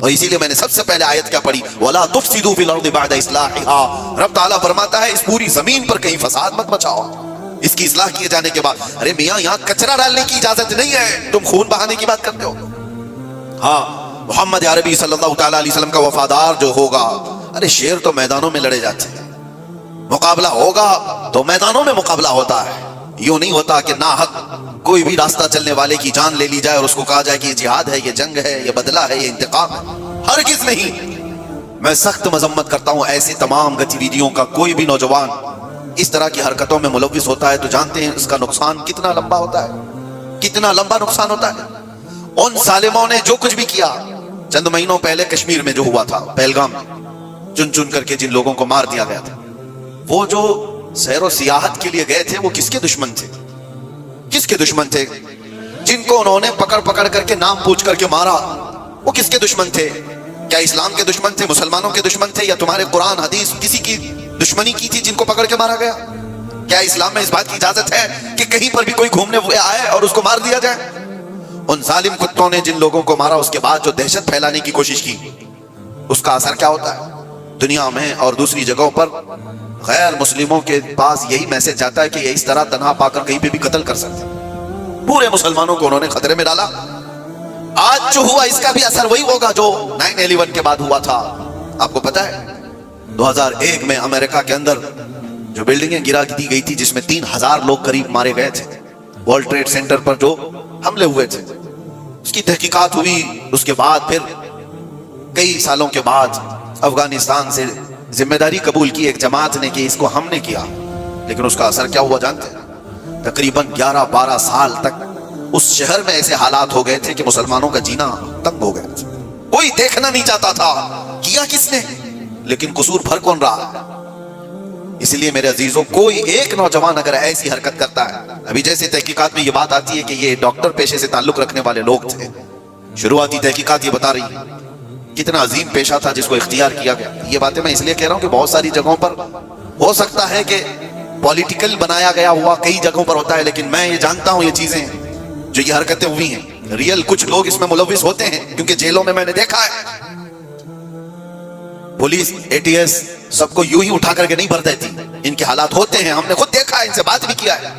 اور اسی لیے میں نے سب سے پہلے آیت کیا پڑھی، وَلَا تُفْسِدُوا فِي الْأَرْضِ بَعْدَ إِصْلَاحِهَا۔ رب تعالیٰ فرماتا ہے اس پوری زمین پر کہیں فساد مت مچاؤ اس کی اصلاح کیے جانے کے بعد۔ ارے میاں یہاں کچرا ڈالنے کی اجازت نہیں ہے، تم خون بہانے کی بات کرتے ہو۔ ہاں محمد عربی صلی اللہ تعالیٰ علیہ وسلم کا وفادار جو ہوگا، ارے شیر تو میدانوں میں لڑے جاتے ہیں، مقابلہ ہوگا تو میدانوں میں مقابلہ ہوتا ہے، یوں نہیں ہوتا کہ ناحق کوئی بھی راستہ چلنے والے کی جان لے لی جائے اور اس کو کہا جائے کہ یہ جہاد ہے، یہ جنگ ہے، یہ بدلہ ہے، یہ انتقام ہے، ہرگز نہیں۔ میں سخت مذمت کرتا ہوں ایسی تمام گتیویدیوں کا۔ کوئی بھی نوجوان اس طرح کی حرکتوں میں ملوث ہوتا ہے تو جانتے ہیں اس کا نقصان کتنا لمبا ہوتا ہے، کتنا لمبا نقصان ہوتا ہے۔ ان ظالموں نے جو کچھ بھی کیا، چند مہینوں پہلے کشمیر میں جو ہوا تھا پہلگام میں، چن چن کر کے جن لوگوں کو مار دیا گیا تھا، وہ جو سیر و سیاحت کے لیے گئے تھے وہ کس کے دشمن تھے؟ کس کے دشمن تھے؟ جن کو انہوں نے پکڑ پکڑ کر کے نام پوچھ کر کے مارا، وہ کس کے دشمن تھے؟ کیا اسلام کے دشمن تھے، مسلمانوں کے دشمن تھے، یا تمہارے قرآن حدیث کسی کی دشمنی کی تھی جن کو پکڑ کے مارا گیا؟ کیا اسلام میں اس بات کی اجازت ہے کہ کہیں پر بھی کوئی گھومنے آئے اور اس کو مار دیا جائے؟ ان ظالم کتوں نے جن لوگوں کو مارا اس کے بعد جو دہشت پھیلانے کی کوشش کی، اس کا اثر کیا ہوتا ہے دنیا میں اور دوسری جگہوں پر؟ غیر مسلموں کے پاس یہی میسج جاتا ہے کہ یہ اس طرح تنہا پا کر کہیں پہ بھی قتل کر سکتے ہیں۔ پورے مسلمانوں کو انہوں نے خطرے میں ڈالا۔ آج جو ہوا اس کا بھی اثر وہی ہوگا جو 9/11 کے بعد ہوا تھا۔ آپ کو پتا ہے 2001 میں امریکہ کے اندر جو بلڈنگیں گرا دی گئی تھی جس میں 3000 لوگ قریب مارے گئے تھے، ورلڈ ٹریڈ سینٹر پر جو حملے ہوئے تھے، اس کی تحقیقات ہوئی۔ اس کے بعد پھر کئی سالوں کے بعد افغانستان سے ذمہ داری قبول کی ایک جماعت نے کہ اس کو ہم نے کیا، لیکن اس کا اثر کیا ہوا جانتے ہیں؟ تقریباً 11-12 سال تک اس شہر میں ایسے حالات ہو گئے تھے کہ مسلمانوں کا جینا تنگ ہو گیا تھا، کوئی دیکھنا نہیں چاہتا تھا کیا کس نے، لیکن قصور بھر کون رہا ہے؟ اس لیے میرے عزیزوں، کوئی ایک نوجوان اگر ایسی حرکت کرتا ہے، ابھی جیسے تحقیقات میں یہ بات آتی ہے کہ یہ ڈاکٹر پیشے سے تعلق رکھنے والے لوگ تھے، شروعاتی تحقیقات یہ بتا رہی ہے کتنا عظیم پیشہ تھا جس کو اختیار کیا گیا۔ یہ باتیں میں اس لیے کہہ رہا ہوں کہ بہت ساری جگہوں پر ہو سکتا ہے کہ پولیٹیکل بنایا گیا ہوا کئی جگہوں پر ہوتا ہے، لیکن میں یہ جانتا ہوں یہ چیزیں جو یہ حرکتیں ہوئی ہیں ریئل کچھ لوگ اس میں ملوث ہوتے ہیں، کیونکہ جیلوں میں نے دیکھا ہے پولیس ATS سب کو یوں ہی اٹھا کر کے نہیں بھر دیتی، ان کے حالات ہوتے ہیں، ہم نے خود دیکھا ہے، ان سے بات بھی کیا ہے۔